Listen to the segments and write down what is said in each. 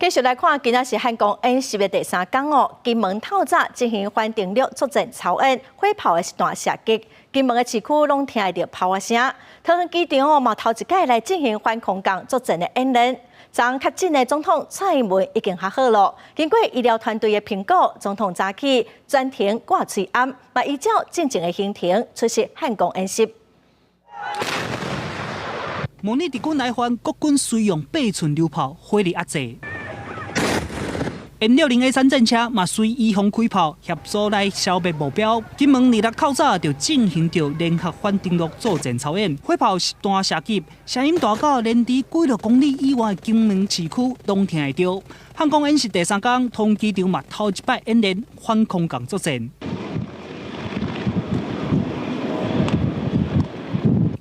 继续来看，今仔是汉光演习的第3天哦。金门透早进行反定陆作战操演，火炮的一段射击，金门的市区拢听得到炮啊声。桃园机场哦，嘛头一届来进行反空降作战的演练。昨确诊的总统蔡英文已经较好了，经过医疗团队的评估，总统早起专程挂嘴安，嘛依照正常的行程出席汉光演习。 模拟敌军来犯，国军随用8寸榴炮火力压制。N60A3战车嘛随依风开炮，协助来消灭目标。金门26口早就进行着联合反登陆作战操演，火炮实弹射击，声音大到连伫几6公里以外的金门市区拢听会到。汉光演习第3天，桃园机场嘛头一摆演练反空降作战。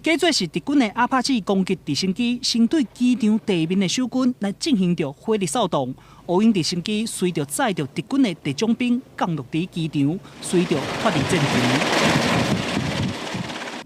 加做是敌军的阿帕奇攻击直升机，先对机场地面的守军来进行着火力扫动。乌鹰直升机随着载着敌军的特种兵降落伫机场，随着脱离战场。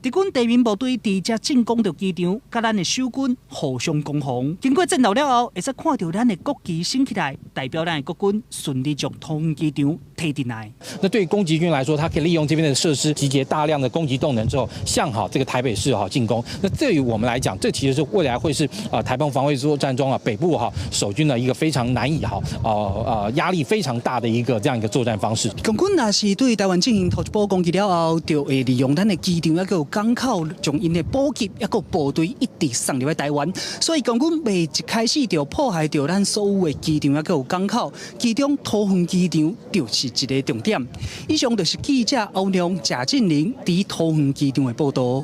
敌军地面部队直接进攻着机场，甲咱的守军互相攻防。经过战斗了后，会使看到咱的国旗升起来，代表咱的国军顺利将桃园机场推进来。那对于攻击军来说，它可以利用这边的设施，集结大量的攻击动能之后，向好这个台北市进攻。那对于我们来讲，这其实是未来会是台澎防卫作战中北部守军的一个非常难以压力非常大的这样一个作战方式。共军若是对台湾进行头一波攻击了后，就会利用咱的机场还有港口，将因的补给还有部队一直送入来台湾。所以共军未一开始就破坏掉咱所有的机场还有港口，其中桃园机场就是一个重点。以上就是记者欧良、贾静玲伫桃园机场的报道。